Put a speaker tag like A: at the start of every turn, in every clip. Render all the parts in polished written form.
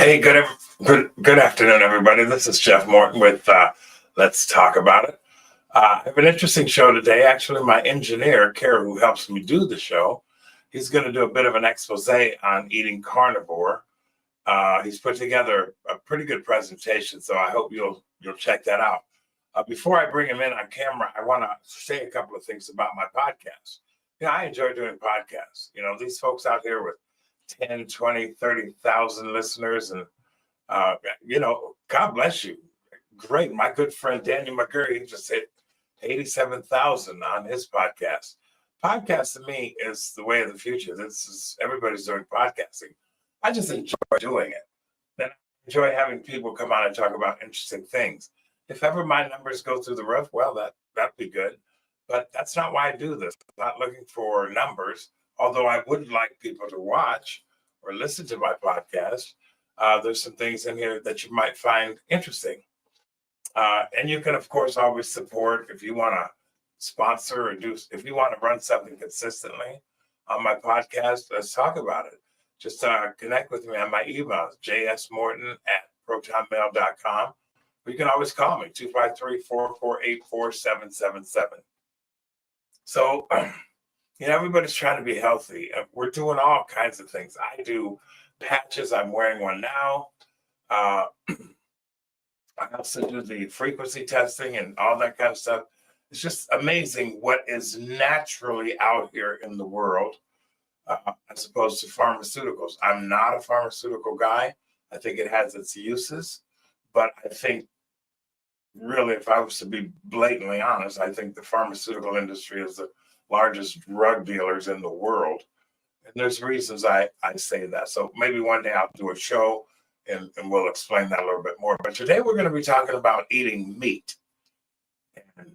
A: Hey, good afternoon, everybody. This is Jeff Morton with Let's Talk About It. I have an interesting show today. Actually, my engineer, Carroll, who helps me do the show, he's going to do a bit of an expose on eating carnivore. He's put together a pretty good presentation, so I hope you'll check that out. Before I bring him in on camera, I want to say a couple of things about my podcast. I enjoy doing podcasts. These folks out here with 10, 20, 30,000 listeners, and God bless you. Great. My good friend Daniel McCurry just hit 87,000 on his podcast. Podcast to me is the way of the future. Everybody's doing podcasting. I just enjoy doing it. Then I enjoy having people come on and talk about interesting things. If ever my numbers go through the roof, well, that'd be good. But that's not why I do this. I'm not looking for numbers, although I would like people to watch or listen to my podcast. There's some things in here that you might find interesting. And you can, of course, always support if you want to sponsor if you want to run something consistently on my podcast. Let's talk about it. Just connect with me on my email, jsmorton@protonmail.com. Or you can always call me, 253-448-4777. So, everybody's trying to be healthy. We're doing all kinds of things. I do patches. I'm wearing one now. I also do the frequency testing and all that kind of stuff. It's just amazing what is naturally out here in the world as opposed to pharmaceuticals. I'm not a pharmaceutical guy. I think it has its uses, but I think really, if I was to be blatantly honest, I think the pharmaceutical industry is the largest drug dealers in the world. And there's reasons I say that. So maybe one day I'll do a show and we'll explain that a little bit more. But today we're going to be talking about eating meat and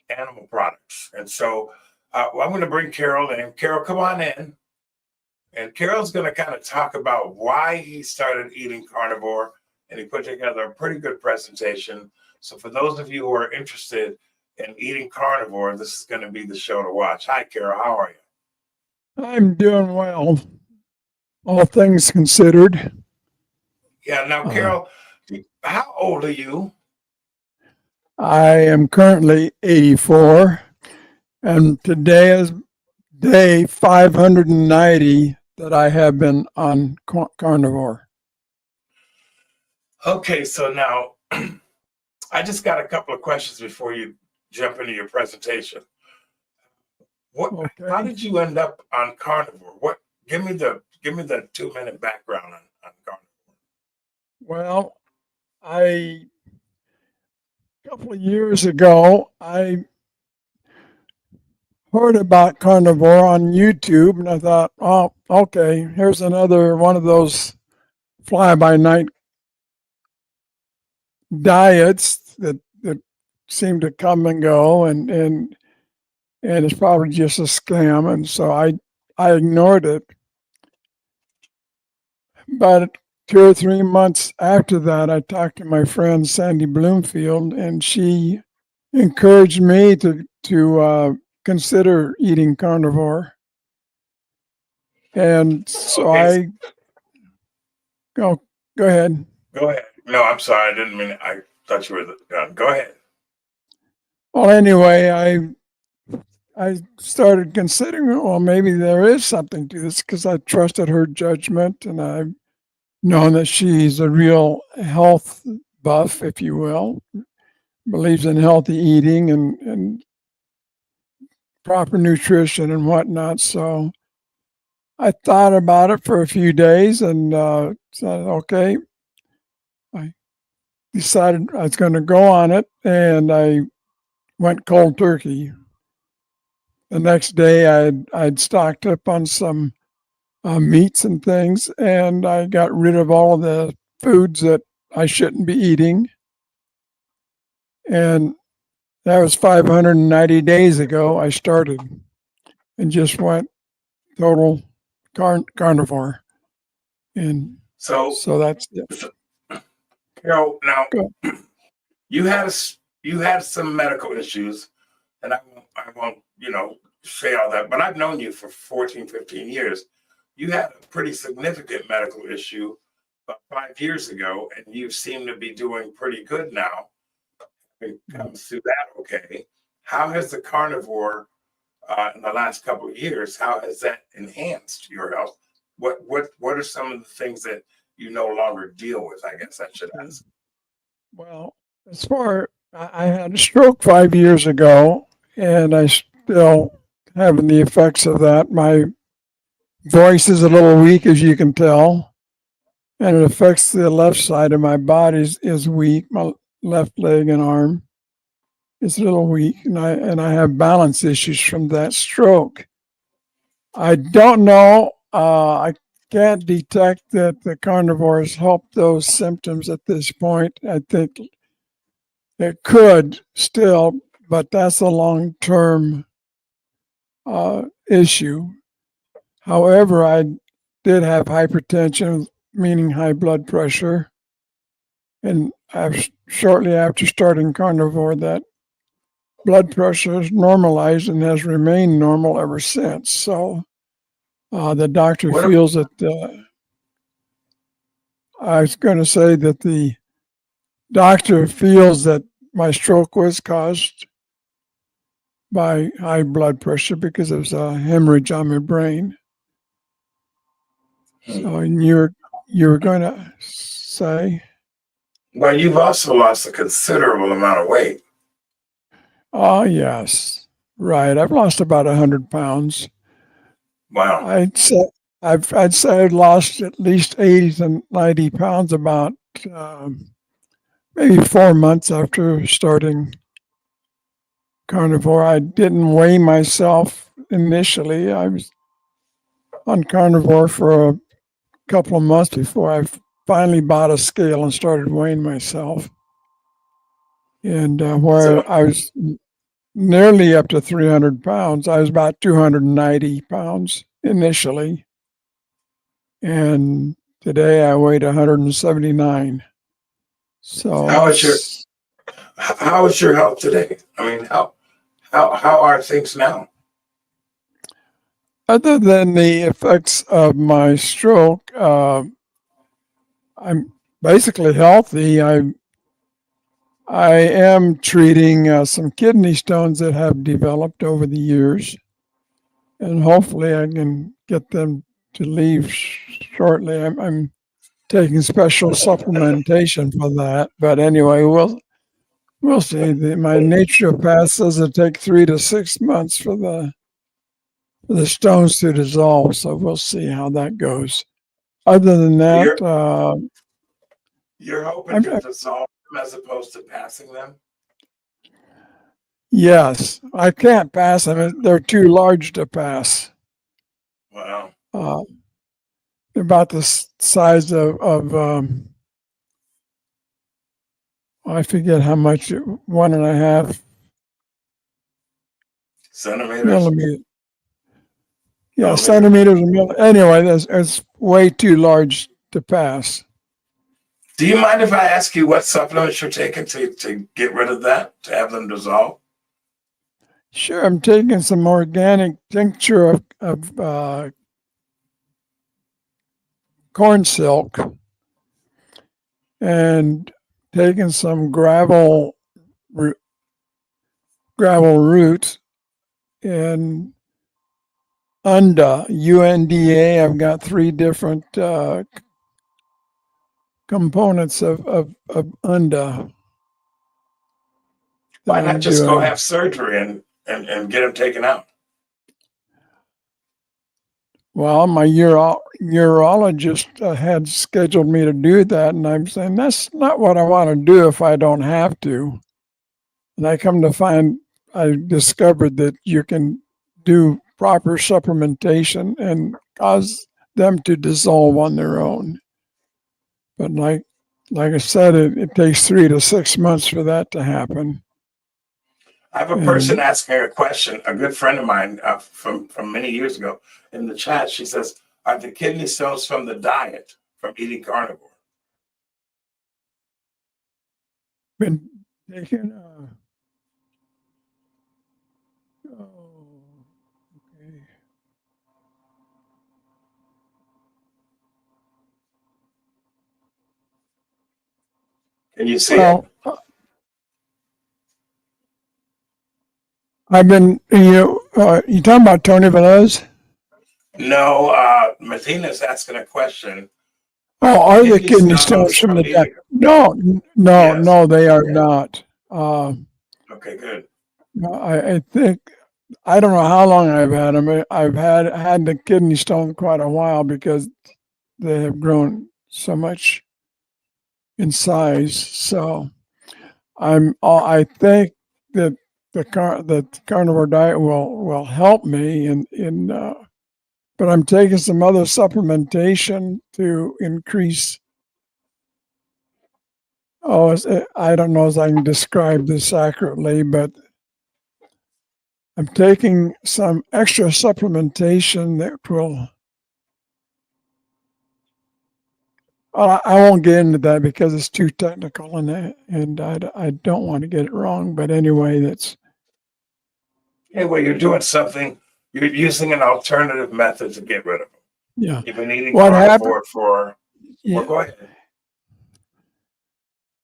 A: animal products. And so I'm going to bring Carroll in. Carroll, come on in. And Carroll's going to kind of talk about why he started eating carnivore. And he put together a pretty good presentation. So for those of you who are interested in eating carnivore, this is going to be the show to watch. Hi, Carroll. How are you?
B: I'm doing well, all things considered.
A: Yeah. Now, Carroll, how old are you?
B: I am currently 84, and today is day 590 that I have been on carnivore.
A: Okay, so now I just got a couple of questions before you jump into your presentation. How did you end up on carnivore? Give me the 2-minute background on carnivore.
B: Well, a couple of years ago, I heard about carnivore on YouTube, and I thought, oh, okay, here's another one of those fly-by-night diets that seem to come and go, and it's probably just a scam, and so I ignored it. But 2 or 3 months after that, I talked to my friend Sandy Bloomfield, and she encouraged me to consider eating carnivore. And so go ahead.
A: Go ahead. No, I'm sorry. I didn't mean it. I thought you were done. Go ahead.
B: Well, anyway, I started considering, well, maybe there is something to this, because I trusted her judgment, and I've known that she's a real health buff, if you will, believes in healthy eating and proper nutrition and whatnot. So I thought about it for a few days and said, okay. I decided I was going to go on it, and I went cold turkey. The next day, I'd stocked up on some meats and things, and I got rid of all of the foods that I shouldn't be eating. And that was 590 days ago. I started and just went total carnivore. And so that's it.
A: Carroll, now you had some medical issues, and I won't say all that, but I've known you for 14, 15 years. You had a pretty significant medical issue, about 5 years ago, and you seem to be doing pretty good now. It comes through that okay. How has the carnivore in the last couple of years? How has that enhanced your health? What are some of the things that you no longer deal with? I guess I should
B: Okay.
A: ask.
B: Well, as far I had a stroke 5 years ago, and I still having the effects of that. My voice is a little weak, as you can tell, and it affects the left side of my body is weak. My left leg and arm is a little weak, and I have balance issues from that stroke. I don't know. I can't detect that the carnivores help those symptoms at this point. I think it could still, but that's a long term issue. However, I did have hypertension, meaning high blood pressure. And shortly after starting carnivore, that blood pressure is normalized and has remained normal ever since. So the doctor
A: What
B: feels that I was going to say that the doctor feels that my stroke was caused by high blood pressure because it was a hemorrhage on my brain. So, and you're going to say,
A: Well, you've also lost a considerable amount of weight.
B: oh yes, right. I've lost about 100 pounds.
A: Wow.
B: I'd say I'd say I've lost at least 80 to 90 pounds about maybe 4 months after starting carnivore. I didn't weigh myself initially. I was on carnivore for a couple of months before I finally bought a scale and started weighing myself. And
A: So,
B: where I was nearly up to 300 pounds, I was about 290 pounds initially. And today I weighed 179. So
A: how is your
B: that's
A: how is your health today? I mean, how are things now?
B: other than the effects of my stroke. I'm basically healthy. I am treating some kidney stones that have developed over the years, and hopefully I can get them to leave shortly. I'm taking special supplementation for that. But anyway, we'll see. My naturopath says it takes 3 to 6 months for the stones to dissolve. So we'll see how that goes. Other than
A: So
B: that,
A: you're hoping
B: I'm,
A: to dissolve them as opposed to passing them?
B: yes, I can't pass them. They're too large to pass.
A: Wow.
B: Uh, about the size of I forget how much, 1.5
A: Centimeters?
B: millimeters. Yeah,
A: Millimeters?
B: centimeters. Anyway, that's way too large to pass.
A: Do you mind if I ask you what supplements you're taking to get rid of that, to have them dissolve?
B: Sure, I'm taking some organic tincture of corn silk and taking some gravel root and UNDA. I've got three different components of UNDA that
A: Why not
B: I'm
A: just go
B: doing.
A: have surgery and get them taken out?
B: Well, my urologist had scheduled me to do that, and I'm saying that's not what I want to do if I don't have to. And I come to find, I discovered that you can do proper supplementation and cause them to dissolve on their own. But like I said, it takes 3 to 6 months for that to happen.
A: I have a person
B: And
A: asking a question, a good friend of mine from many years ago in the chat. She says, are the kidney stones from the diet, from eating carnivore?
B: been taking, oh, okay.
A: Can you see it?
B: Well, I've been, you talking about Tony Velez?
A: No, Martina's asking a question.
B: Oh, are the kidney
A: stones
B: stones from the
A: eating?
B: death? No,
A: Yes.
B: no, they are not.
A: Okay, good.
B: No, I think, I don't know how long I've had them. I've had the kidney stone quite a while because they have grown so much in size. So I think that the carnivore diet will help me but I'm taking some other supplementation to increase. I don't know if I can describe this accurately, but I'm taking some extra supplementation that will. I won't get into that because it's too technical, and I don't want to get it wrong. But anyway, that's.
A: Anyway, you're doing something. You're using an alternative method to get rid of them.
B: Yeah.
A: You've been eating
B: What
A: carnivore
B: happened?
A: for.
B: Yeah.
A: Well, go ahead.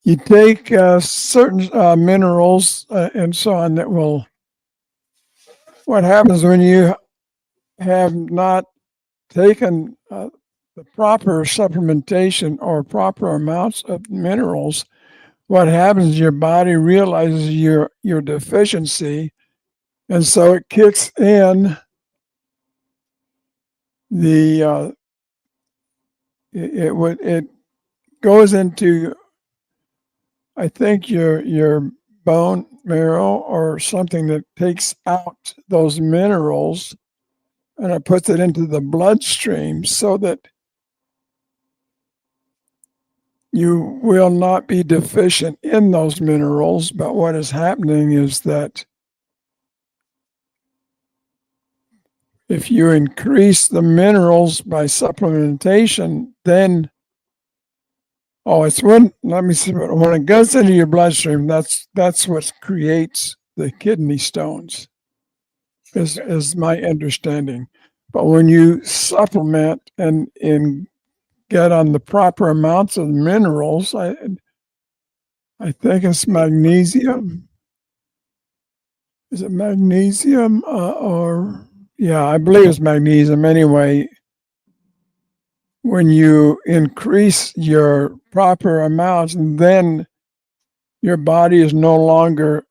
B: You take certain minerals and so on that will. What happens when you have not taken the proper supplementation or proper amounts of minerals? What happens is your body realizes your deficiency, and so it kicks in the it goes into, I think, your bone marrow or something that takes out those minerals, and it puts it into the bloodstream so that you will not be deficient in those minerals. But what is happening is that if you increase the minerals by supplementation, then let me see, when it goes into your bloodstream, that's what creates the kidney stones, is my understanding. But when you supplement and get on the proper amounts of minerals, I think it's magnesium. Is it magnesium or yeah, I believe it's magnesium anyway. When you increase your proper amounts, then your body is no longer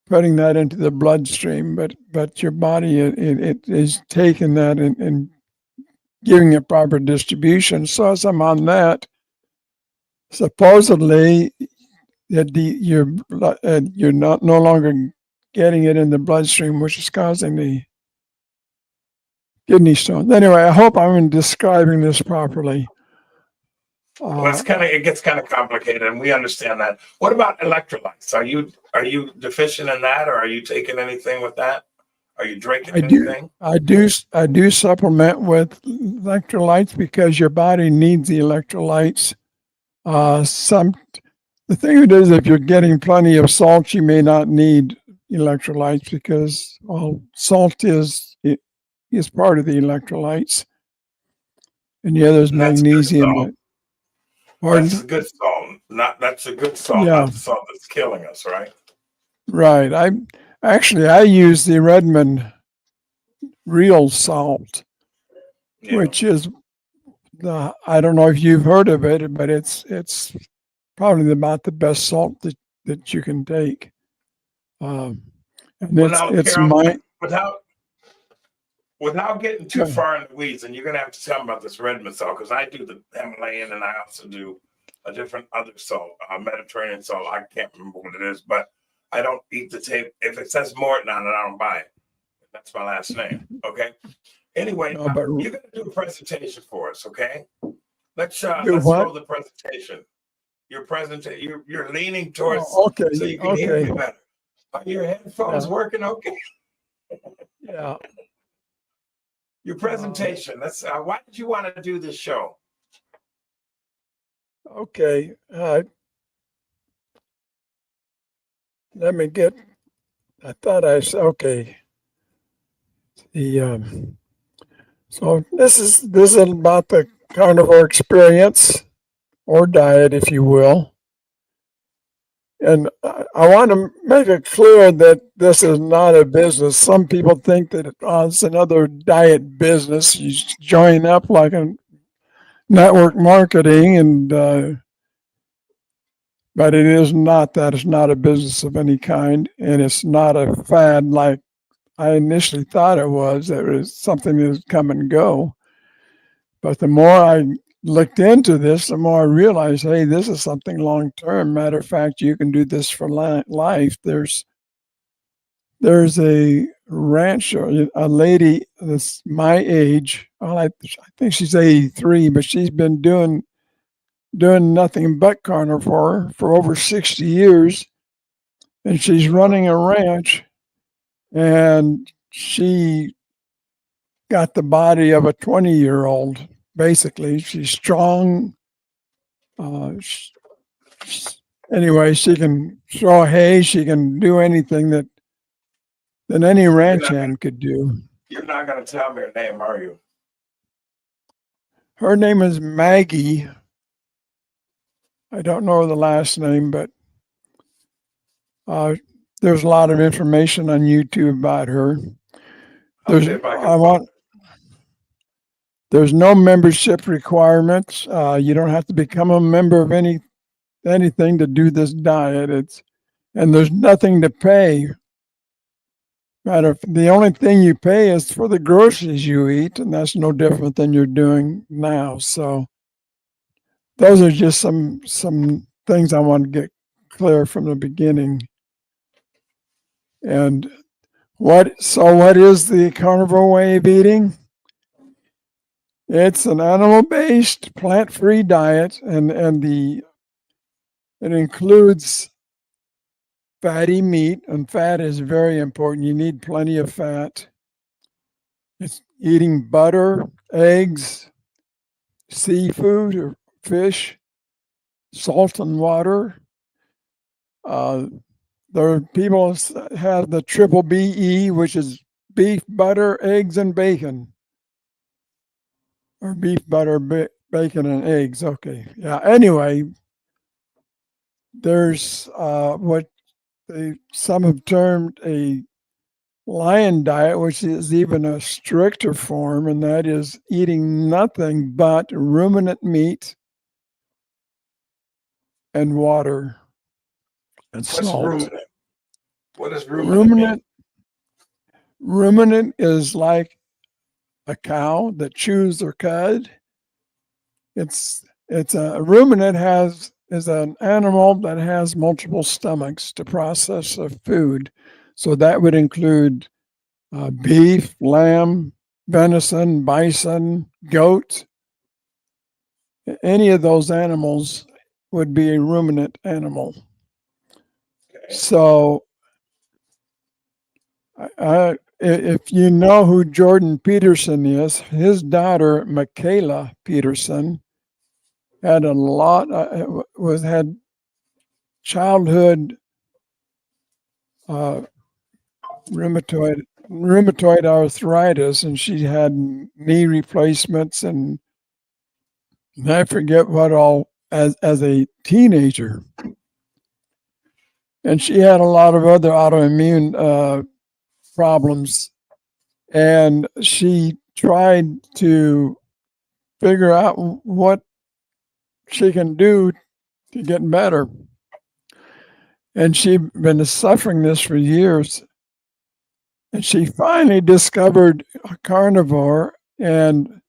B: putting that into the bloodstream, but your body it is taking that and giving it proper distribution. So as I'm on that, supposedly you're not no longer getting it in the bloodstream, which is causing the kidney stone. Anyway, I hope I'm describing this properly.
A: Well, it gets kind of complicated, and we understand that. What about electrolytes? Are you deficient in that, or are you taking anything with that? Are you drinking anything?
B: I do supplement with electrolytes because your body needs the electrolytes. The thing it is, if you're getting plenty of salt, you may not need electrolytes because salt is part of the electrolytes, and yeah, there's magnesium.
A: That's a good salt. That's a good salt, not the salt that's killing us, right?
B: Right. I use the Redmond real salt, which is I don't know if you've heard of it, but it's probably about the best salt that you can take. And it's
A: Carol, without getting too far in the weeds, and you're going to have to tell me about this Redmond salt, because I do the Himalayan and I also do a different other salt, Mediterranean salt. I can't remember what it is, but I don't eat the tape. If it says Morton on it, I don't buy it. That's my last name. Okay. Anyway, you're going to do a presentation for us. Okay. Let's roll the presentation. You're leaning towards, so you can hear me better. Are your headphones working? Okay.
B: Yeah.
A: Your presentation. Why did you want to do this show?
B: Okay. Let me get. I thought I said okay. So this is about the carnivore experience. or diet, if you will. And I want to make it clear that this is not a business. Some people think that it's another diet business. You join up like a network marketing, and but it is not that. It's not a business of any kind, and it's not a fad like I initially thought it was. It was something that would come and go. But the more I looked into this, the more I realized, hey, this is something long term. Matter of fact, you can do this for life. There's a rancher, a lady that's my age. Well, I think she's 83, but she's been doing nothing but carnivore for over 60 years, and she's running a ranch, and she got the body of a 20-year-old. Basically, she's strong. Anyway, she can throw hay. She can do anything that any ranch hand could do.
A: You're not going to tell me her name, are you?
B: Her name is Maggie. I don't know the last name, but there's a lot of information on YouTube about her. There's no membership requirements. You don't have to become a member of anything to do this diet. And there's nothing to pay. The only thing you pay is for the groceries you eat, and that's no different than you're doing now. So those are just some things I want to get clear from the beginning. And what is the carnivore way of eating? It's an animal-based, plant-free diet, and it includes fatty meat, and fat is very important. You need plenty of fat. It's eating butter, eggs, seafood or fish, salt and water. There are people have the triple BE, which is beef, butter, eggs, and bacon. Or beef, butter, bacon, and eggs. Okay. Yeah. Anyway, there's what some have termed a lion diet, which is even a stricter form, and that is eating nothing but ruminant meat and water and salt.
A: Ruminant? What is ruminant?
B: Ruminant is like a cow that chews their cud. It's a ruminant is an animal that has multiple stomachs to process of food. So that would include beef, lamb, venison, bison, goat. Any of those animals would be a ruminant animal. Okay. So if you know who Jordan Peterson is, his daughter, Michaela Peterson, had had childhood rheumatoid arthritis, and she had knee replacements, and I forget what all as a teenager. And she had a lot of other autoimmune problems, and she tried to figure out what she can do to get better. And she'd been suffering this for years. And she finally discovered a carnivore, and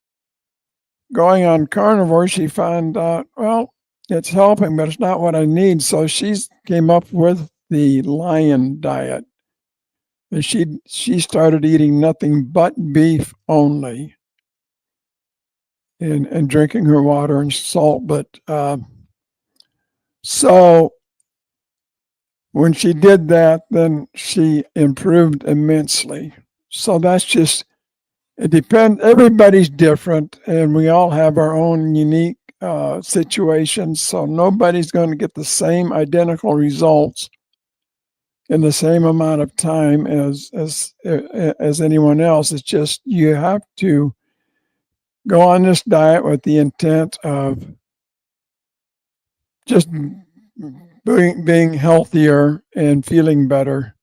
B: going on carnivore, she found out, well, it's helping, but it's not what I need. So she came up with the lion diet. And she started eating nothing but beef only, and drinking her water and salt. But so when she did that, then she improved immensely. So that's just, it depends. Everybody's different, and we all have our own unique situations. So nobody's going to get the same identical results in the same amount of time as anyone else. It's just you have to go on this diet with the intent of just being healthier and feeling better.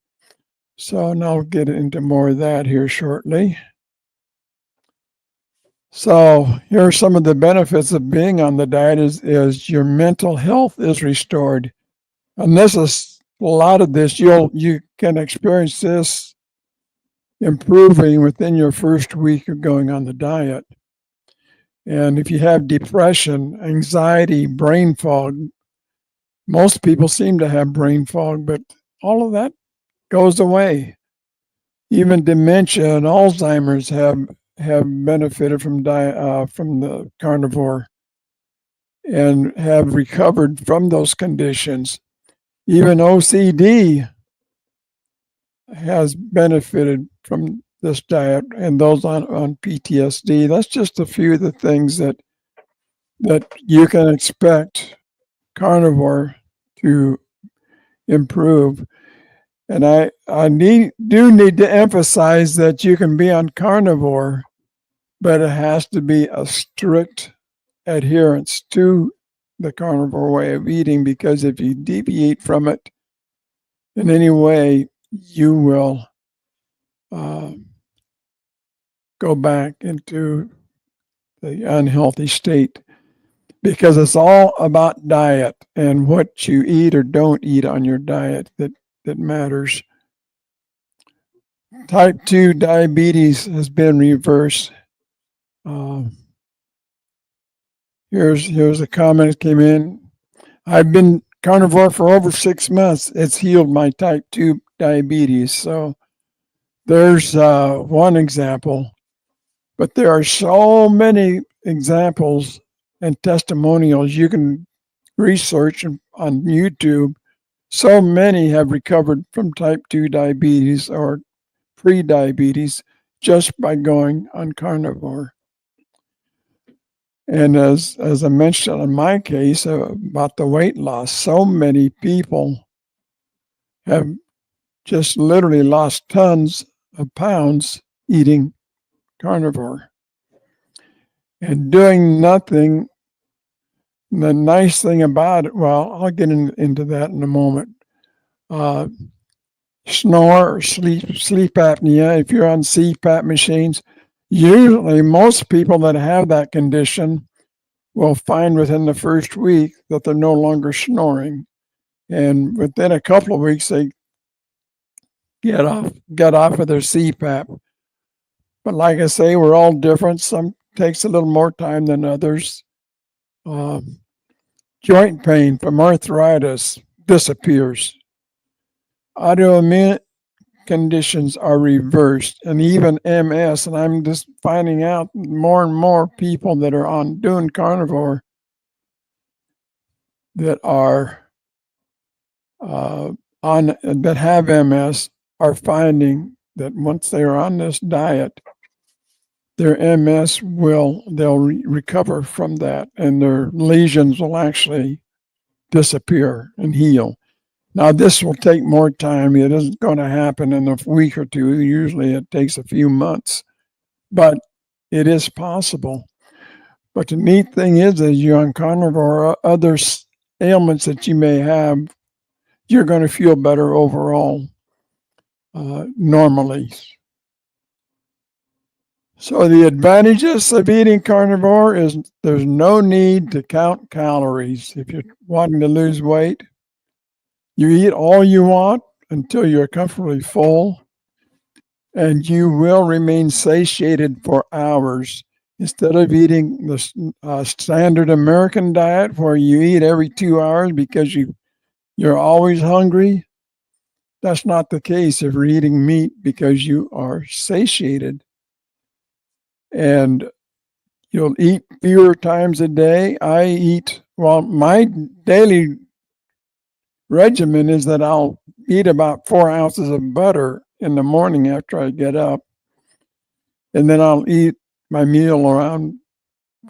B: So, and I'll get into more of that here shortly. So here are some of the benefits of being on the diet is your mental health is restored. And this is a lot of this. You can experience this improving within your first week of going on the diet. And if you have depression, anxiety, brain fog, most people seem to have brain fog, but all of that goes away. Even dementia and Alzheimer's have benefited from the carnivore and have recovered from those conditions. Even OCD has benefited from this diet, and those on PTSD. That's just a few of the things that you can expect carnivore to improve. And I do need to emphasize that you can be on carnivore, but it has to be a strict adherence to the carnivore way of eating, because if you deviate from it in any way, you will go back into the unhealthy state, because it's all about diet and what you eat or don't eat on your diet that matters. Type 2 diabetes has been reversed. Here's a comment that came in. I've been carnivore for over 6 months. It's healed my type 2 diabetes. So there's one example, but there are so many examples and testimonials you can research on YouTube. So many have recovered from type 2 diabetes or pre-diabetes just by going on carnivore. And as I mentioned in my case about the weight loss, so many people have just literally lost tons of pounds eating carnivore and doing nothing. The nice thing about it, well, I'll get into that in a moment. Snore or sleep apnea, if you're on CPAP machines, usually most people that have that condition will find within the first week that they're no longer snoring. And within a couple of weeks, they get off of their CPAP. But like I say, we're all different. Some takes a little more time than others. Joint pain from arthritis disappears. Autoimmune conditions are reversed, and even MS. And I'm just finding out more and more people that are doing carnivore that are that have MS are finding that once they are on this diet, their MS they'll recover from that, and their lesions will actually disappear and heal. Now, this will take more time. It isn't going to happen in a week or two. Usually it takes a few months, but it is possible. But the neat thing is you're on carnivore, other ailments that you may have, you're going to feel better overall normally. So the advantages of eating carnivore is there's no need to count calories. If you're wanting to lose weight, you eat all you want until you're comfortably full, and you will remain satiated for hours. Instead of eating the standard American diet where you eat every 2 hours because you're always hungry, that's not the case if you're eating meat because you are satiated. And you'll eat fewer times a day. My daily regimen is that I'll eat about 4 ounces of butter in the morning after I get up. And then I'll eat my meal around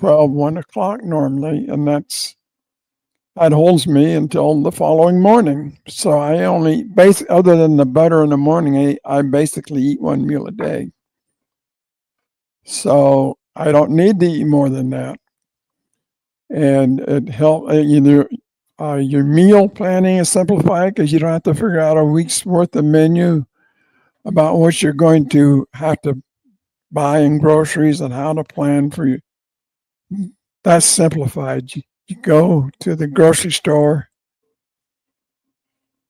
B: 1 o'clock normally. And that holds me until the following morning. So I only, other than the butter in the morning, I basically eat 1 meal a day. So I don't need to eat more than that. And it helps. Your meal planning is simplified because you don't have to figure out a week's worth of menu about what you're going to have to buy in groceries and how to plan for you. That's simplified. You go to the grocery store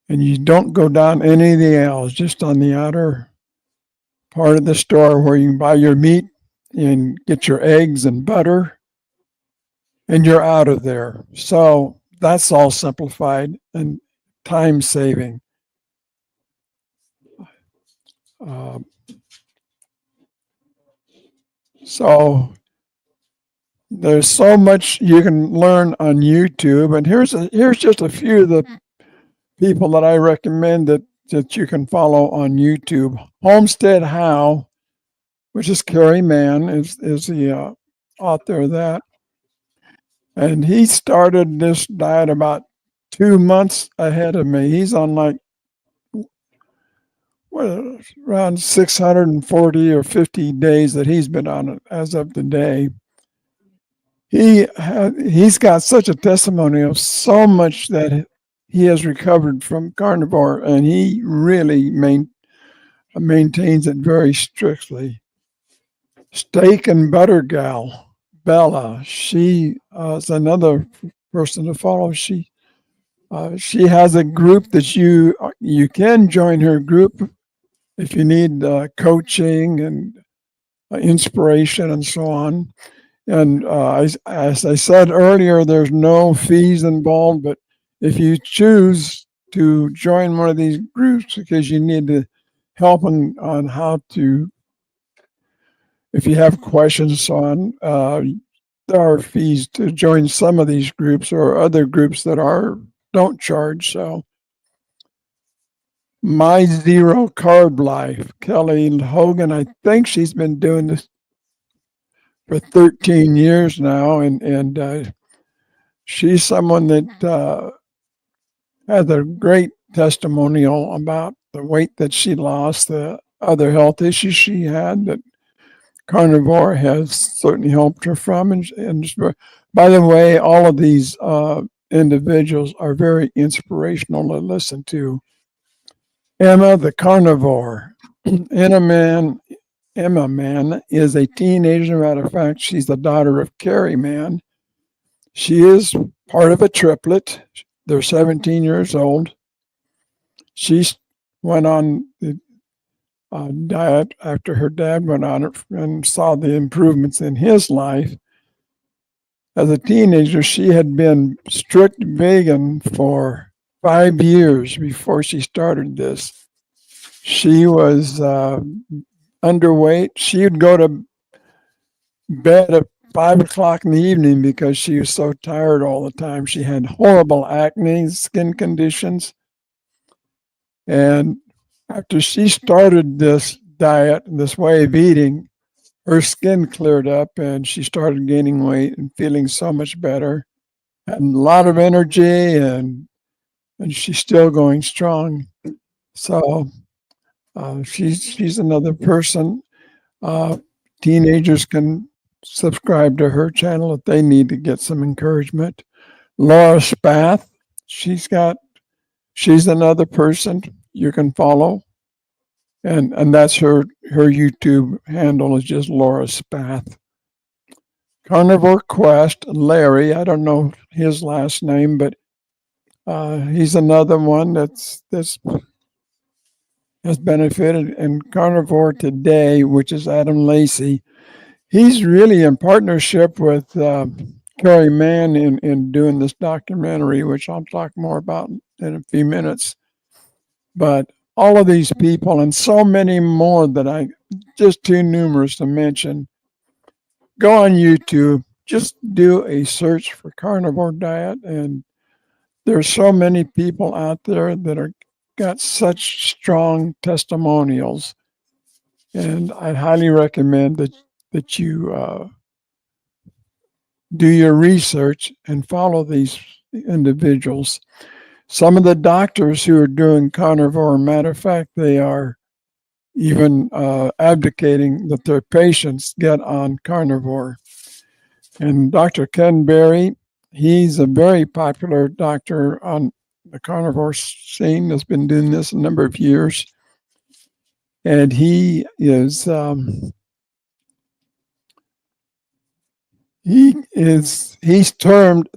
B: and you don't go down any of the aisles, just on the outer part of the store where you can buy your meat and get your eggs and butter, and you're out of there. So that's all simplified and time saving. So there's so much you can learn on YouTube, and here's just a few of the people that I recommend that you can follow on YouTube. Homestead How, which is Carrie Mann, is the author of that, and he started this diet about 2 months ahead of me. He's on like around 640 or 50 days that he's been on it as of today. He's got such a testimony of so much that he has recovered from carnivore, and he really maintains it very strictly. Steak and Butter Gal, Bella, she is another person to follow. She has a group that you can join her group if you need coaching and inspiration and so on. And as I said earlier, there's no fees involved, but if you choose to join one of these groups because you need to help on how to, if you have questions on, there are fees to join some of these groups or other groups that don't charge. So My Zero Carb Life, Kelly Hogan, I think she's been doing this for 13 years now, and she's someone that has a great testimonial about the weight that she lost, the other health issues she had that carnivore has certainly helped her from. And by the way, all of these individuals are very inspirational to listen to. Emma the Carnivore. Emma Mann is a teenager. Matter of fact, she's the daughter of Carrie Mann. She is part of a triplet. They're 17 years old. She went on the diet after her dad went on it and saw the improvements in his life. As a teenager, she had been strict vegan for 5 years before she started this. She was underweight. She would go to bed at 5 o'clock in the evening because she was so tired all the time. She had horrible acne, skin conditions. And after she started this diet, this way of eating, her skin cleared up and she started gaining weight and feeling so much better. Had a lot of energy, and she's still going strong. So she's another person. Teenagers can subscribe to her channel if they need to get some encouragement. Laura Spath, she's another person you can follow, and that's her YouTube handle is just Laura Spath. Carnivore Quest, Larry, I don't know his last name, but he's another one that's has benefited. And Carnivore Today, which is Adam Lacey, he's really in partnership with Carrie Mann in doing this documentary, which I'll talk more about in a few minutes. But all of these people and so many more that I just too numerous to mention, go on YouTube, just do a search for carnivore diet, and there's so many people out there that are got such strong testimonials, and I highly recommend that you do your research and follow these individuals. Some of the doctors who are doing carnivore, matter of fact, they are even advocating that their patients get on carnivore. And Dr. Ken Berry, he's a very popular doctor on the carnivore scene, has been doing this a number of years. And he is he's termed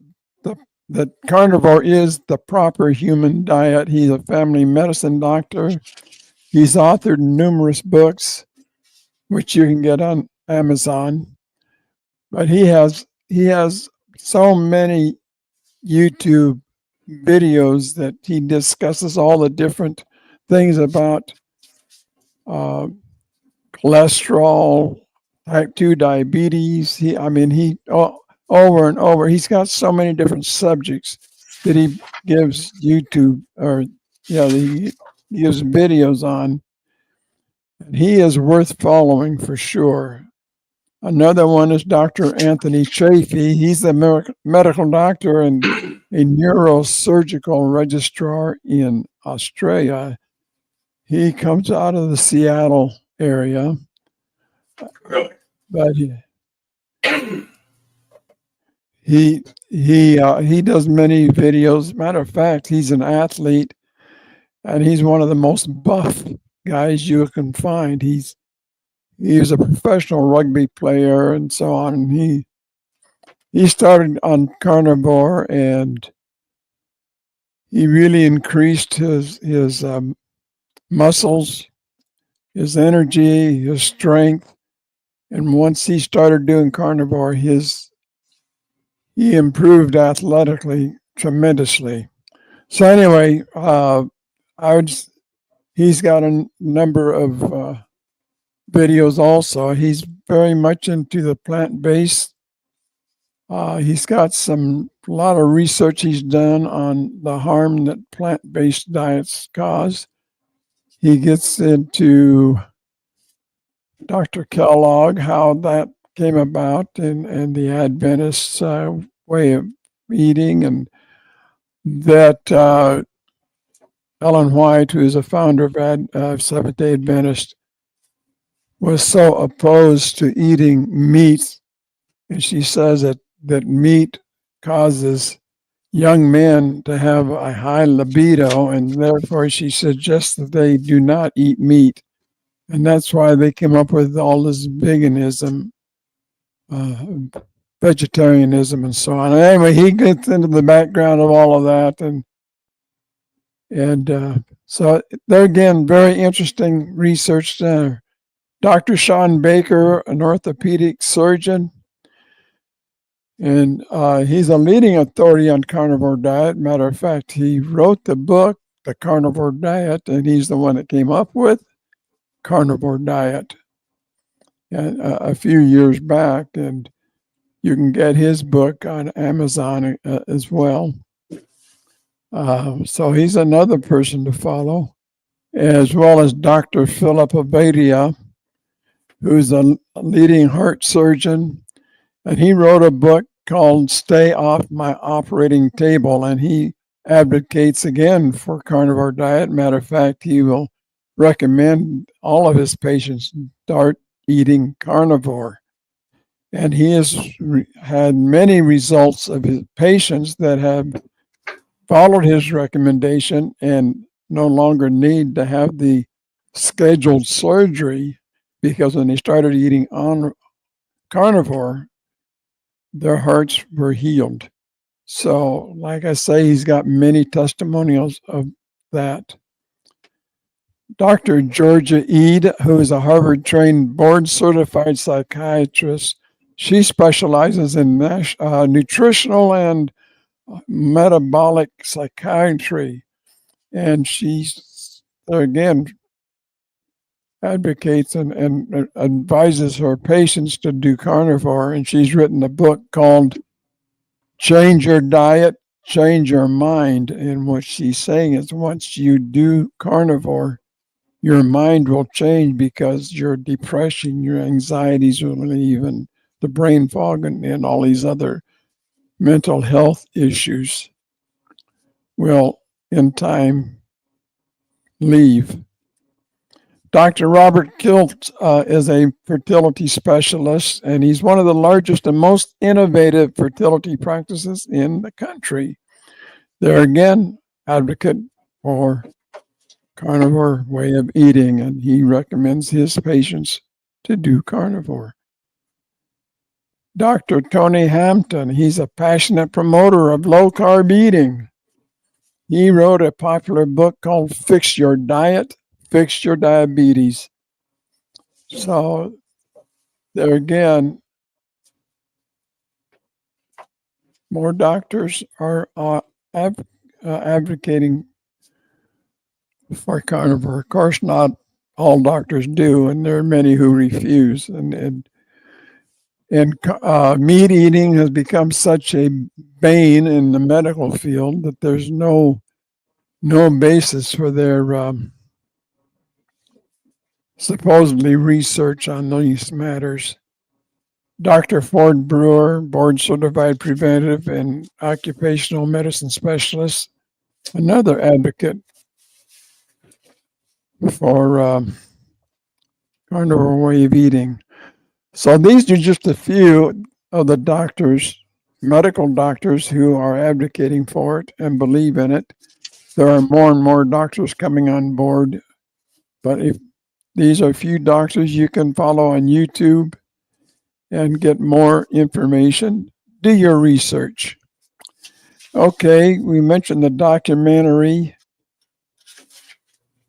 B: that carnivore is the proper human diet. He's a family medicine doctor. He's authored numerous books, which you can get on Amazon. But he has so many YouTube videos that he discusses all the different things about uh, cholesterol, type 2 diabetes. He over and over. He's got so many different subjects that he gives YouTube he gives videos on. And he is worth following for sure. Another one is Dr. Anthony Chafee. He's a medical doctor and a neurosurgical registrar in Australia. He comes out of the Seattle area.
A: Really?
B: But he does many videos. Matter of fact, he's an athlete, and he's one of the most buff guys you can find. He was a professional rugby player and so on. And he started on carnivore, and he really increased his muscles, his energy, his strength. And once he started doing carnivore, he improved athletically tremendously. So anyway, he's got a number of videos also. He's very much into the plant-based. He's got a lot of research he's done on the harm that plant-based diets cause. He gets into Dr. Kellogg, how that came about, and the Adventist way of eating, and that Ellen White, who is a founder of Seventh-day Adventist, was so opposed to eating meat, and she says that meat causes young men to have a high libido, and therefore she suggests that they do not eat meat. And that's why they came up with all this veganism, vegetarianism, and so on. And anyway, he gets into the background of all of that, and so there again, very interesting research there. Dr. Sean Baker, an orthopedic surgeon, and he's a leading authority on carnivore diet. Matter of fact, he wrote the book, The Carnivore Diet, and he's the one that came up with carnivore diet a few years back, and you can get his book on Amazon as well. So he's another person to follow, as well as Dr. Philip Abadia, who's a leading heart surgeon, and he wrote a book called Stay Off My Operating Table, and he advocates again for carnivore diet. Matter of fact, he will recommend all of his patients start eating carnivore. And he has had many results of his patients that have followed his recommendation and no longer need to have the scheduled surgery, because when they started eating on carnivore, their hearts were healed. So, like I say, he's got many testimonials of that. Dr. Georgia Eade, who is a Harvard-trained board-certified psychiatrist, she specializes in nutritional and metabolic psychiatry, and she again advocates and advises her patients to do carnivore. And she's written a book called Change Your Diet, Change Your Mind. And what she's saying is once you do carnivore, your mind will change, because your depression, your anxieties will leave, and the brain fog and all these other mental health issues will in time leave. Dr. Robert Kilt is a fertility specialist, and he's one of the largest and most innovative fertility practices in the country. There again, advocate for carnivore way of eating, and he recommends his patients to do carnivore. Dr. Tony Hampton, he's a passionate promoter of low-carb eating. He wrote a popular book called Fix Your Diet, Fix Your Diabetes. So there again, more doctors are advocating for carnivore. Of course, not all doctors do, and there are many who refuse. And meat eating has become such a bane in the medical field that there's no basis for their supposedly research on these matters. Dr. Ford Brewer, board certified preventive and occupational medicine specialist, another advocate for carnivore way of eating. So these are just a few of the doctors, medical doctors, who are advocating for it and believe in it. There are more and more doctors coming on board, but if these are a few doctors you can follow on YouTube and get more information. Do your research. Okay, we mentioned the documentary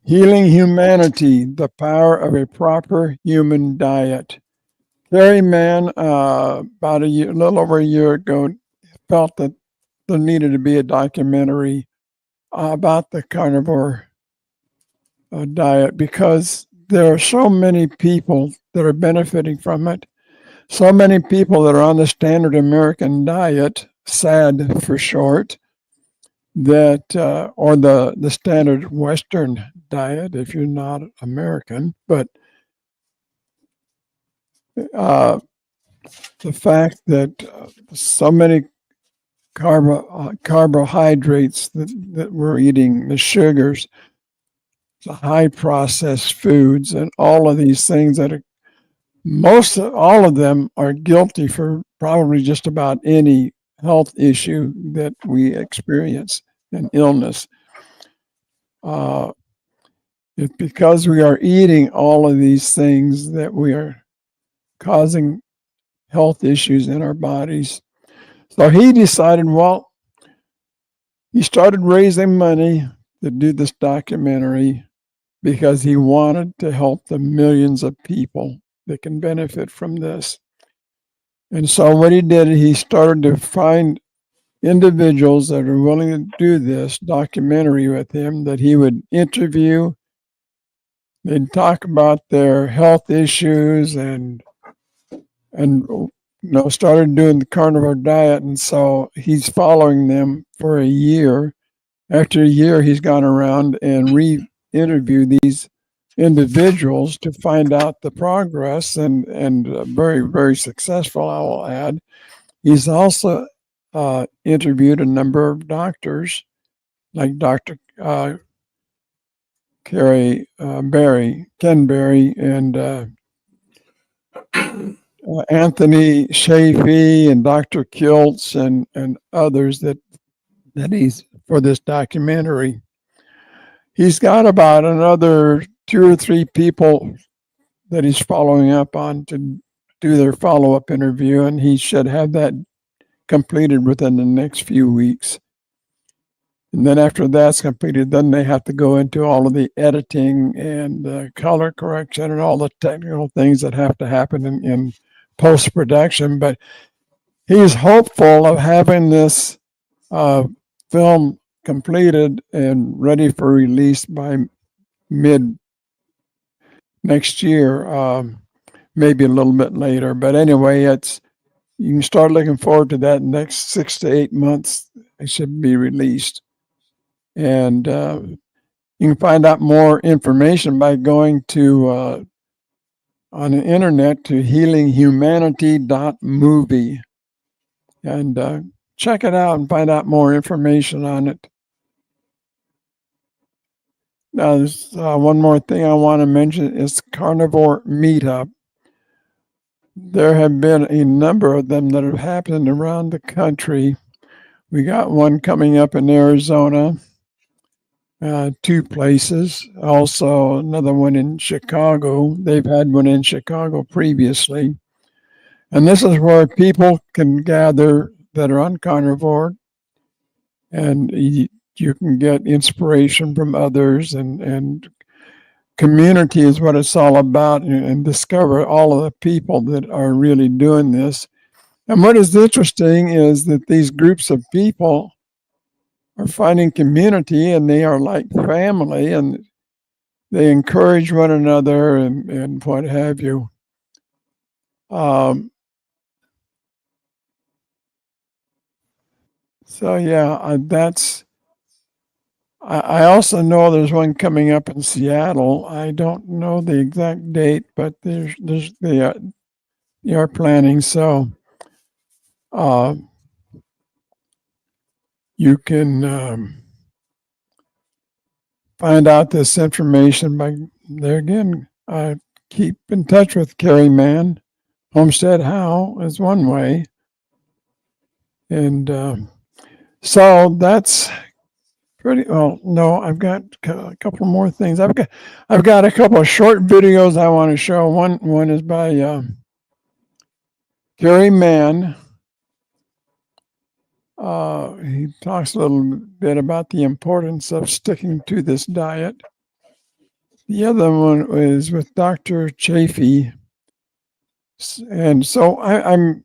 B: Healing Humanity, the Power of a Proper Human Diet. Carrie Mann, about a little over a year ago, felt that there needed to be a documentary about the carnivore diet because there are so many people that are benefiting from it. So many people that are on the standard American diet, SAD for short, that or the standard Western diet if you're not American, but the fact that so many carbohydrates that we're eating, the sugars, the high processed foods, and all of these things that are all of them are guilty for probably just about any health issue that we experience, an illness. It's because we are eating all of these things that we are causing health issues in our bodies. So he decided, well, he started raising money to do this documentary because he wanted to help the millions of people that can benefit from this. And so what he did, he started to find individuals that are willing to do this documentary with him that he would interview. They'd talk about their health issues and started doing the carnivore diet. And so he's following them for a year. After a year, he's gone around and re-interviewed these individuals to find out the progress, and very, very successful, I will add. He's also interviewed a number of doctors, like Dr. Ken Berry, and Anthony Shafee and Dr. Kiltz and others that he's for this documentary. He's got about another 2 or 3 people that he's following up on to do their follow-up interview, and he should have that completed within the next few weeks. And then after that's completed, then they have to go into all of the editing and the color correction and all the technical things that have to happen in post-production. But he's hopeful of having this film completed and ready for release by mid next year, maybe a little bit later. But anyway, you can start looking forward to that. Next 6 to 8 months, it should be released. And you can find out more information by going to on the internet to healinghumanity.movie and check it out and find out more information on it. Now, there's one more thing I want to mention is Carnivore Meetup. There have been a number of them that have happened around the country. We got one coming up in Arizona, 2 places. Also, another one in Chicago. They've had one in Chicago previously. And this is where people can gather that are on carnivore, and you can get inspiration from others, and community is what it's all about, and discover all of the people that are really doing this. And what is interesting is that these groups of people are finding community, and they are like family, and they encourage one another, and what have you. So yeah, I also know there's one coming up in Seattle. I don't know the exact date, but they are planning. So you can find out this information by there again. Keep in touch with Carrie Mann. Homestead How is one way, and so that's pretty. Well, no, I've got a couple more things. I've got a couple of short videos I want to show. One is by Carrie Mann. He talks a little bit about the importance of sticking to this diet. The other one is with Dr. Chafee. And so I'm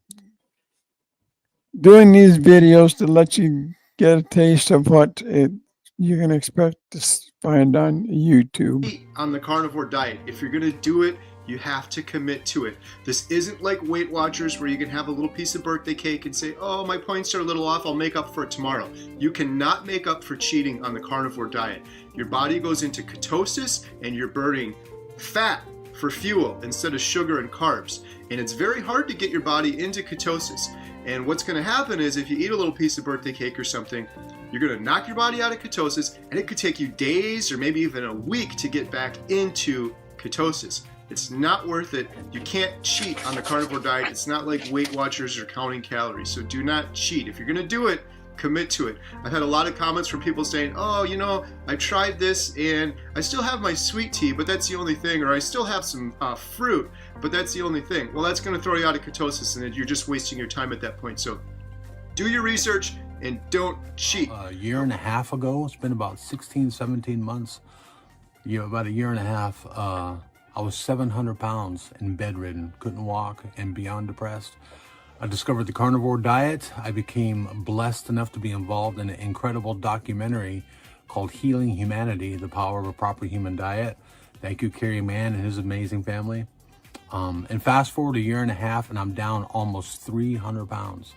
B: doing these videos to let you get a taste of what you can expect to find on YouTube.
C: On the carnivore diet, if you're going to do it, you have to commit to it. This isn't like Weight Watchers where you can have a little piece of birthday cake and say, oh, my points are a little off, I'll make up for it tomorrow. You cannot make up for cheating on the carnivore diet. Your body goes into ketosis and you're burning fat for fuel instead of sugar and carbs. And it's very hard to get your body into ketosis. And what's going to happen is if you eat a little piece of birthday cake or something, you're going to knock your body out of ketosis, and it could take you days or maybe even a week to get back into ketosis. It's not worth it. You can't cheat on the carnivore diet. It's not like Weight Watchers or counting calories. So do not cheat. If you're going to do it, commit to it. I've had a lot of comments from people saying, oh, you know, I tried this and I still have my sweet tea, but that's the only thing, or I still have some fruit, but that's the only thing. Well, that's going to throw you out of ketosis, and you're just wasting your time at that point. So do your research and don't cheat.
D: A year and a half ago, it's been about 16, 17 months, about a year and a half, I was 700 pounds and bedridden, couldn't walk, and beyond depressed. I discovered the carnivore diet. I became blessed enough to be involved in an incredible documentary called Healing Humanity, The Power of a Proper Human Diet. Thank you, Carrie Mann and his amazing family. And fast forward a year and a half, and I'm down almost 300 pounds.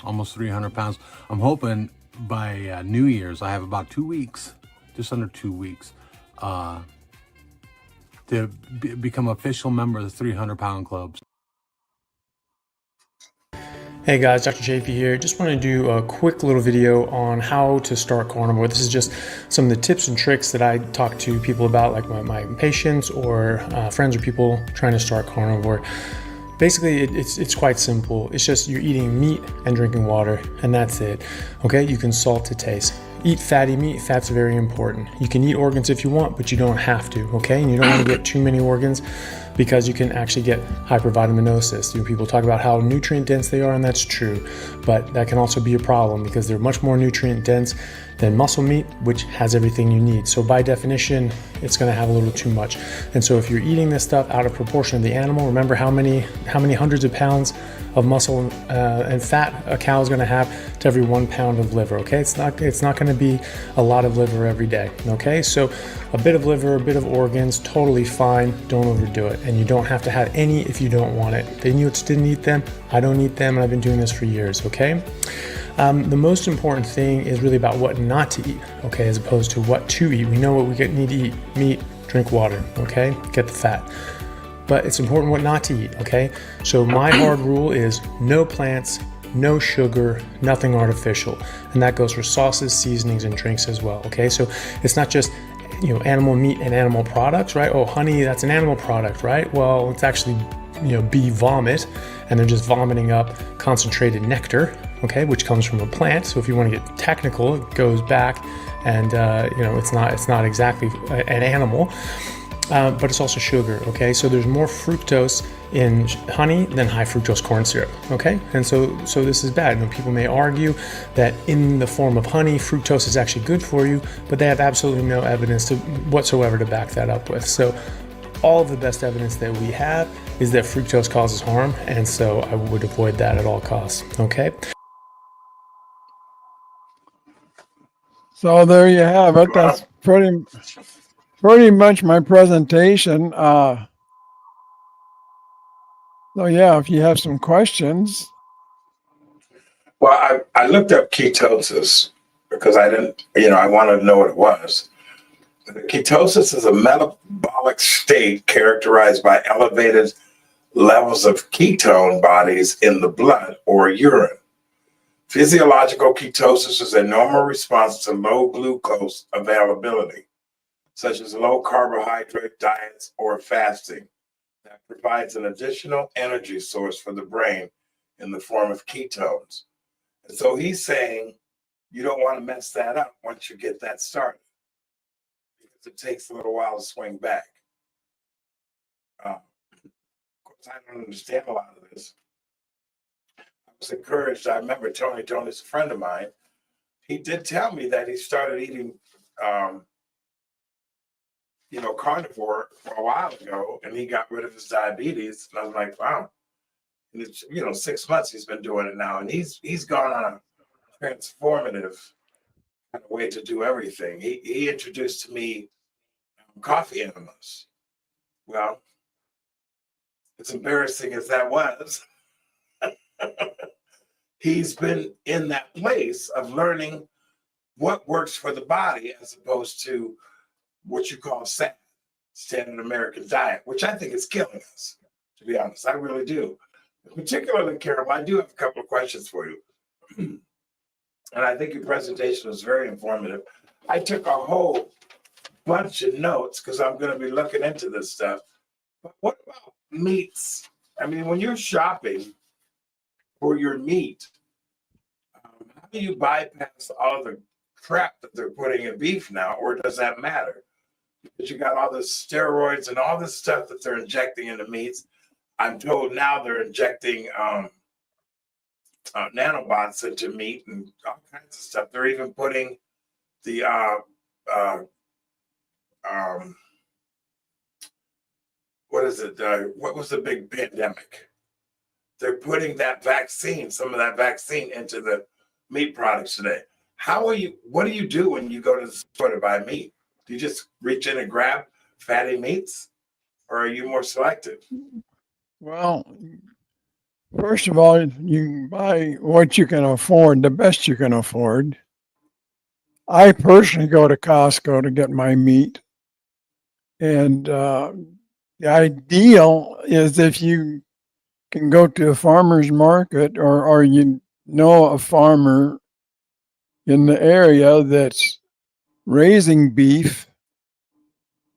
D: Almost 300 pounds. I'm hoping by New Year's, I have about 2 weeks, just under 2 weeks, to become official member of the 300 pound club.
E: Hey guys, Dr. Chafee here. Just want to do a quick little video on how to start carnivore. This is just some of the tips and tricks that I talk to people about, like my patients or friends or people trying to start carnivore. Basically, it's quite simple. It's just you're eating meat and drinking water, and that's it. Okay, you can salt to taste. Eat fatty meat. Fat's very important. You can eat organs if you want, but you don't have to, okay? And you don't want to get too many organs because you can actually get hypervitaminosis. People talk about how nutrient dense they are, and that's true, but that can also be a problem because they're much more nutrient dense than muscle meat, which has everything you need. So by definition, it's going to have a little too much. And so if you're eating this stuff out of proportion of the animal, remember how many hundreds of pounds of muscle and fat a cow is going to have to every 1 pound of liver. Okay, it's not going to be a lot of liver every day. Okay, so a bit of liver, a bit of organs, totally fine. Don't overdo it, and you don't have to have any if you don't want it. The Inuits didn't eat them. I don't eat them, and I've been doing this for years. Okay. The most important thing is really about what not to eat, okay, as opposed to what to eat. We know what we need to eat: meat, drink water, okay, get the fat. But it's important what not to eat, okay? So my hard rule is no plants, no sugar, nothing artificial. And that goes for sauces, seasonings, and drinks as well, okay? So it's not just animal meat and animal products, right? Oh, honey, that's an animal product, right? Well, it's actually, bee vomit, and they're just vomiting up concentrated nectar, okay, which comes from a plant. So if you want to get technical, it goes back, and it's not exactly an animal. But it's also sugar, okay? So there's more fructose in honey than high fructose corn syrup, okay? And so this is bad. People may argue that in the form of honey, fructose is actually good for you, but they have absolutely no evidence whatsoever to back that up with. So all of the best evidence that we have is that fructose causes harm, and so I would avoid that at all costs, okay?
B: So there you have it. That's pretty much my presentation. So yeah, if you have some questions.
A: Well, I looked up ketosis because I wanted to know what it was. Ketosis is a metabolic state characterized by elevated levels of ketone bodies in the blood or urine. Physiological ketosis is a normal response to low glucose availability, such as low carbohydrate diets or fasting, that provides an additional energy source for the brain in the form of ketones. And so he's saying you don't want to mess that up once you get that started, because it takes a little while to swing back. Of course, I don't understand a lot of this. I was encouraged. I remember Tony's a friend of mine. He did tell me that he started eating carnivore for a while ago, and he got rid of his diabetes. And I was like, wow. And it's 6 months he's been doing it now, and he's gone on a transformative kind of way to do everything. He introduced to me coffee enemas. Well, as embarrassing as that was, he's been in that place of learning what works for the body as opposed to what you call SAD, standard American diet, which I think is killing us, to be honest. I really do. Particularly, Carol, I do have a couple of questions for you. And I think your presentation was very informative. I took a whole bunch of notes because I'm going to be looking into this stuff. But what about meats? I mean, when you're shopping for your meat, how do you bypass all the crap that they're putting in beef now, or does that matter? Because you got all the steroids and all this stuff that they're injecting into meats. I'm told now they're injecting nanobots into meat and all kinds of stuff. They're even putting the what is it? What was the big pandemic? They're putting that vaccine, some of that vaccine, into the meat products today. What do you do when you go to the store to buy meat? Do you just reach in and grab fatty meats, or are you more selective?
B: Well, first of all, you buy what you can afford, the best you can afford. I personally go to Costco to get my meat. And the ideal is if you can go to a farmer's market or a farmer in the area that's raising beef,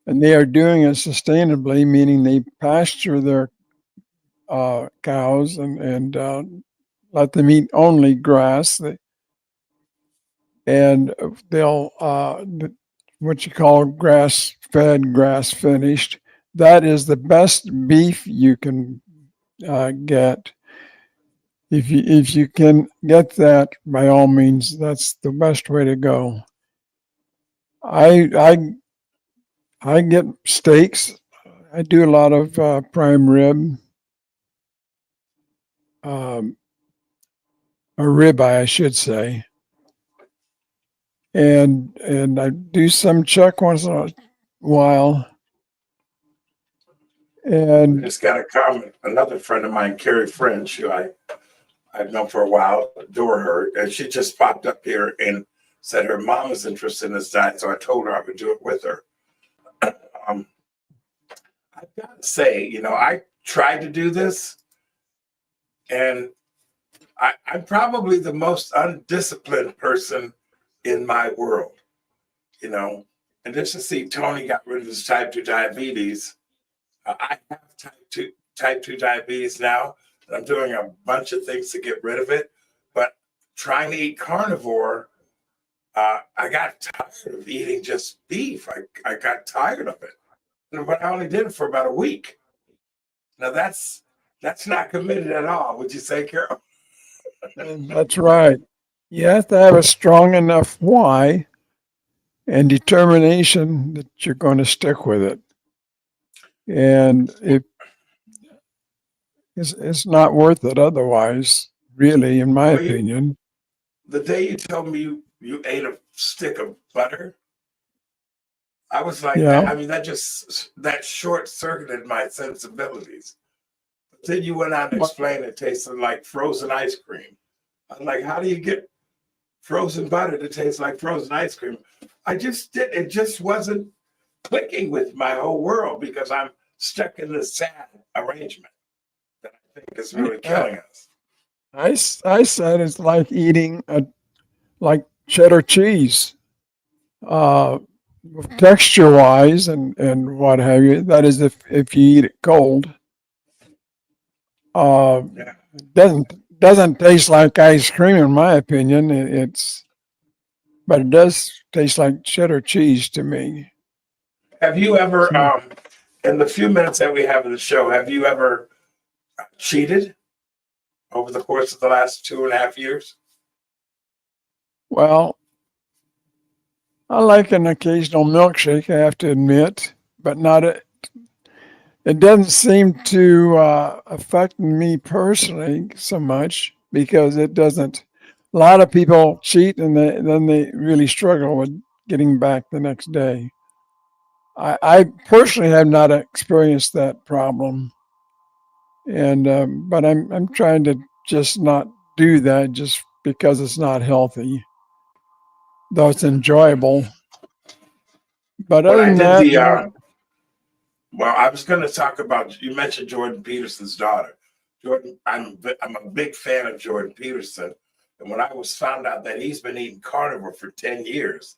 B: and they are doing it sustainably, meaning they pasture their cows and let them eat only grass. And they'll what you call grass fed, grass finished. That is the best beef you can get. If you can get that, by all means, that's the best way to go. I get steaks. I do a lot of prime rib, or ribeye, I should say, and I do some chuck once in a while. And
A: Just got a comment. Another friend of mine, Carrie French, who I've known for a while, adore her, and she just popped up here and said her mom was interested in this diet, so I told her I would do it with her. I've got to say, I tried to do this, and I'm probably the most undisciplined person in my world. And just to see Tony got rid of his type 2 diabetes, I have type 2 diabetes now. And I'm doing a bunch of things to get rid of it. But trying to eat carnivore, I got tired of eating just beef. I got tired of it. But I only did it for about a week. Now that's not committed at all. Would you say, Carol?
B: That's right. You have to have a strong enough why and determination that you're going to stick with it. And it's not worth it otherwise, really, in my opinion.
A: The day you told me you ate a stick of butter, I was like,
B: Yeah.
A: I mean, that short circuited my sensibilities. But then you went on to explain it tasted like frozen ice cream. I'm like, how do you get frozen butter to taste like frozen ice cream? It just wasn't clicking with my whole world because I'm stuck in this sad arrangement that I think is really killing us.
B: I said it's like eating like cheddar cheese, texture wise and what have you. That is, if you eat it cold,
A: Yeah.
B: doesn't taste like ice cream in my opinion. But it does taste like cheddar cheese to me.
A: Have you ever, in the few minutes that we have of the show, have you ever cheated over the course of the last 2.5 years?
B: Well, I like an occasional milkshake, I have to admit, but not a, it doesn't seem to affect me personally so much because it doesn't. A lot of people cheat and then they really struggle with getting back the next day. I personally have not experienced that problem, and but I'm trying to just not do that just because it's not healthy, though it's enjoyable. But
A: When
B: other
A: I
B: than
A: did
B: that,
A: well, I was going to talk about, you mentioned Jordan Peterson's daughter. Jordan, I'm a big fan of Jordan Peterson. And when I was found out that he's been eating carnivore for 10 years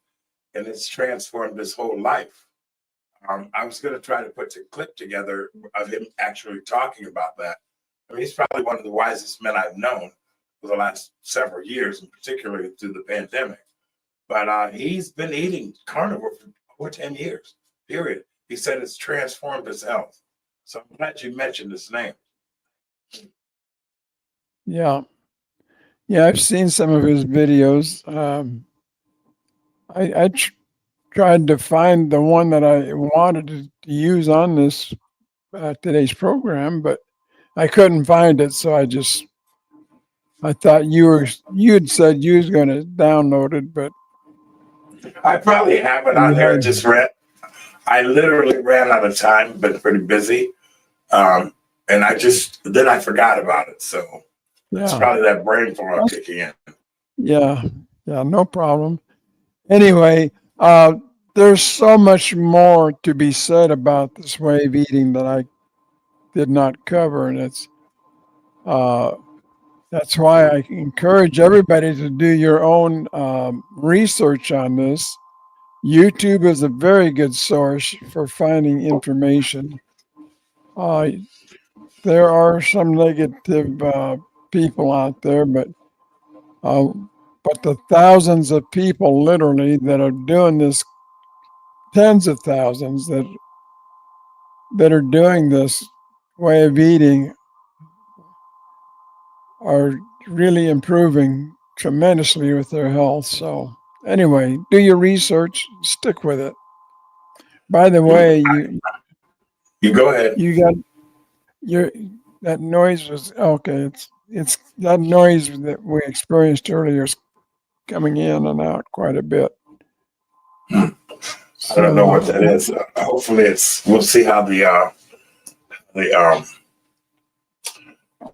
A: and it's transformed his whole life, I was going to try to put a clip together of him actually talking about that. I mean, he's probably one of the wisest men I've known for the last several years, and particularly through the pandemic. But he's been eating carnivore for over 10 years, period. He said it's transformed his health. So I'm glad you mentioned his name.
B: yeah, I've seen some of his videos. I tried to find the one that I wanted to use on this today's program, but I couldn't find it. So I thought you'd said you was going to download it, but
A: I probably have it on there. I literally ran out of time, been pretty busy. And then I forgot about it. So it's probably that brain fog kicking in.
B: Yeah, no problem. Anyway, there's so much more to be said about this way of eating that I did not cover, and that's why I encourage everybody to do your own research on this. YouTube is a very good source for finding information. There are some negative people out there, but the thousands of people literally that are doing this, tens of thousands that are doing this way of eating are really improving tremendously with their health. So anyway, do your research, stick with it. By the way,
A: you go ahead.
B: You got that noise was okay. It's that noise that we experienced earlier is coming in and out quite a bit.
A: I don't know what that is. Hopefully we'll see how the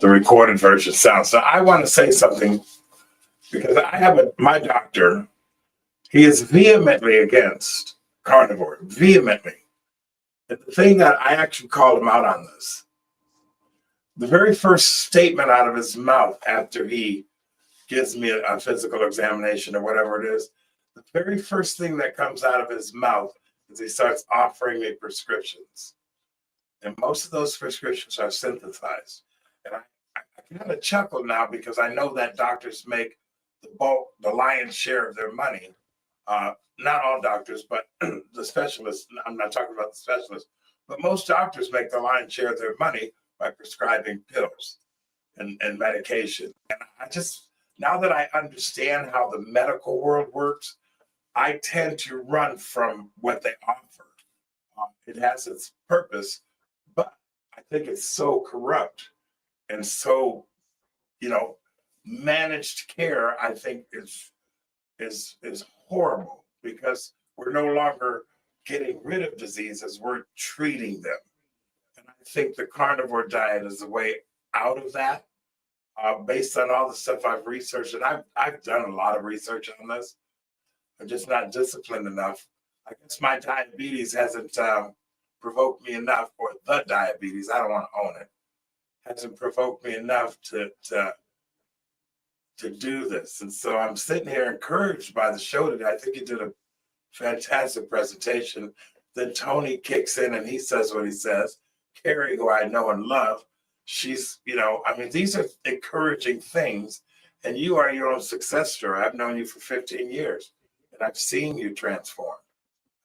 A: recorded version sounds. So I want to say something because I have my doctor, he is vehemently against carnivore, vehemently. And the thing that I actually called him out on this, the very first statement out of his mouth after he gives me a physical examination or whatever it is, the very first thing that comes out of his mouth is he starts offering me prescriptions. And most of those prescriptions are synthesized. And I kind of chuckle now because I know that doctors make the lion's share of their money. Not all doctors, but the specialists. I'm not talking about the specialists, but most doctors make the lion's share of their money by prescribing pills and medication. And I just, now that I understand how the medical world works, I tend to run from what they offer. It has its purpose, but I think it's so corrupt and so, managed care. I think is horrible because we're no longer getting rid of diseases; we're treating them. And I think the carnivore diet is the way out of that. Based on all the stuff I've researched, and I've done a lot of research on this. I'm just not disciplined enough. I guess my diabetes hasn't provoked me enough, or the diabetes, I don't want to own it, hasn't provoked me enough to do this. And so I'm sitting here encouraged by the show today. I think you did a fantastic presentation. Then Tony kicks in and he says what he says. Carrie, who I know and love, she's, these are encouraging things. And you are your own success story. I've known you for 15 years and I've seen you transform.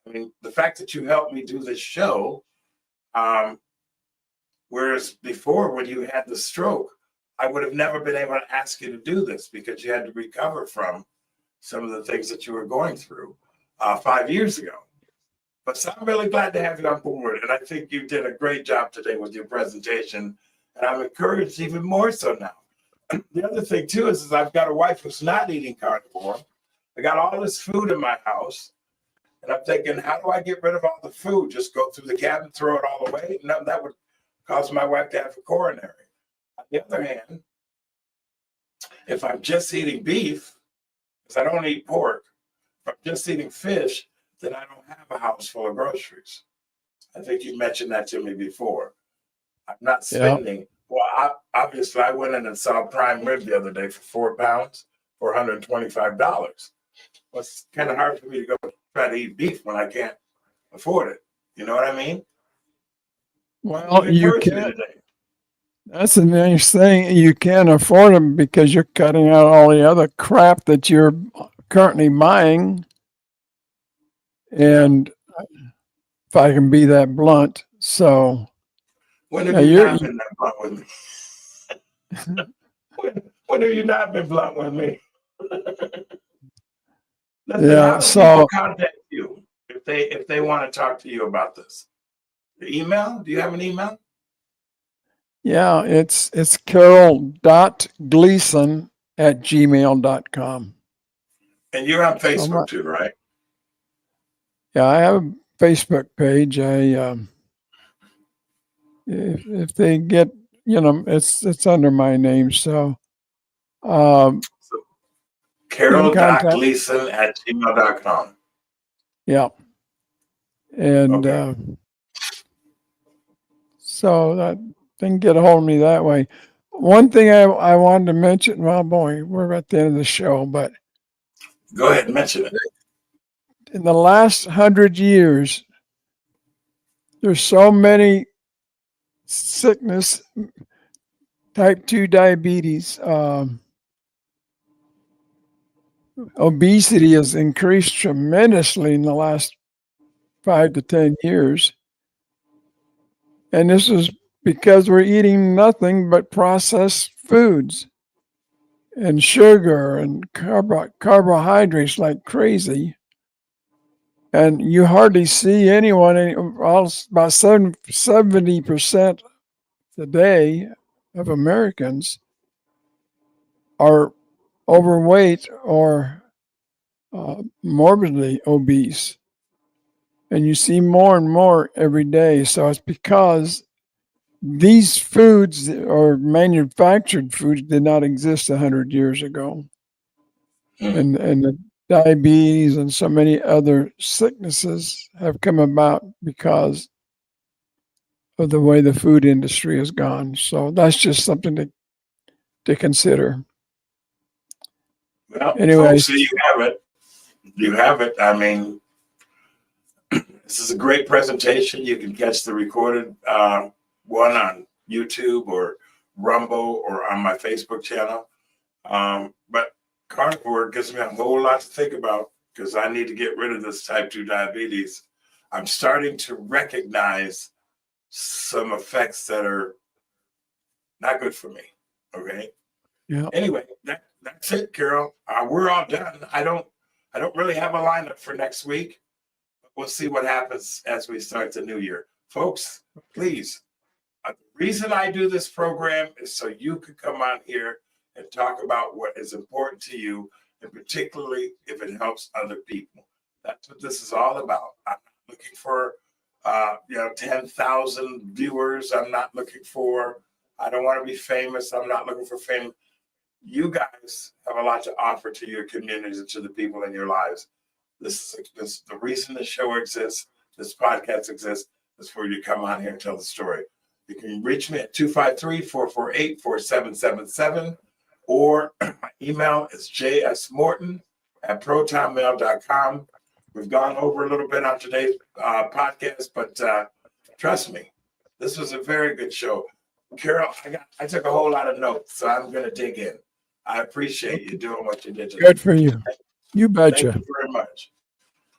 A: I mean, the fact that you helped me do this show, whereas before when you had the stroke, I would have never been able to ask you to do this because you had to recover from some of the things that you were going through 5 years ago. But so I'm really glad to have you on board. And I think you did a great job today with your presentation. And I'm encouraged even more so now. The other thing too is I've got a wife who's not eating carnivore. I got all this food in my house. And I'm thinking, how do I get rid of all the food? Just go through the cabinet, throw it all away? No, that would cause my wife to have a coronary. On the other hand, if I'm just eating beef, because I don't eat pork, if I'm just eating fish, then I don't have a house full of groceries. I think you mentioned that to me before. I'm not spending. Yep. Well, obviously, I went in and saw prime rib the other day for 4 pounds for $125. Well, it's kind of hard for me to go try to eat beef when I can't afford it. You know what I mean?
B: Well, you can. That's the nice thing. You can't afford them because you're cutting out all the other crap that you're currently buying. And if I can be that blunt, so
A: when have you not been that blunt with me? when have you not been blunt with me? Listen, how do people contact you if they want to talk to you about this? The email? Do you have an email?
B: Yeah, it's carroll.gleason@gmail.com.
A: And you're on Facebook too, right?
B: Yeah, I have a Facebook page. If they get, it's under my name. So
A: Carroll.Gleason@gmail.com.
B: Yeah. And so that they can get a hold of me that way. One thing I wanted to mention, well, boy, we're at the end of the show, but
A: go ahead and mention it.
B: In the last 100 years, there's so many sickness, type 2 diabetes, obesity has increased tremendously in the last 5 to 10 years. And this is because we're eating nothing but processed foods and sugar and carbohydrates like crazy. And you hardly see anyone, about 70% today of Americans are overweight or morbidly obese. And you see more and more every day. So it's because these foods or manufactured foods did not exist 100 years ago. And the diabetes and so many other sicknesses have come about because of the way the food industry has gone. So that's just something to consider.
A: Well, anyway, so you have it. you have it. I mean, this is a great presentation. You can catch the recorded one on YouTube or Rumble or on my Facebook channel. But Carnivore gives me a whole lot to think about because I need to get rid of this type 2 diabetes. I'm starting to recognize some effects that are not good for me. Okay.
B: Yeah.
A: Anyway, that's it, Carol. We're all done. I don't really have a lineup for next week. We'll see what happens as we start the new year. Folks, please. The reason I do this program is so you can come on here and talk about what is important to you, and particularly if it helps other people. That's what this is all about. I'm not looking for 10,000 viewers. I'm not looking for, I don't want to be famous. I'm not looking for fame. You guys have a lot to offer to your communities and to the people in your lives. This the reason the show exists, this podcast exists, is for you to come on here and tell the story. You can reach me at 253-448-4777, or my email is jsmorton@protonmail.com. We've gone over a little bit on today's podcast, but trust me, this was a very good show. Carol, I took a whole lot of notes, so I'm going to dig in. I appreciate you doing what you did today.
B: Good for you. You betcha.
A: Thank you very much.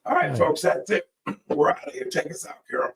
A: All right, folks, that's it. We're out of here. Take us out, Carol.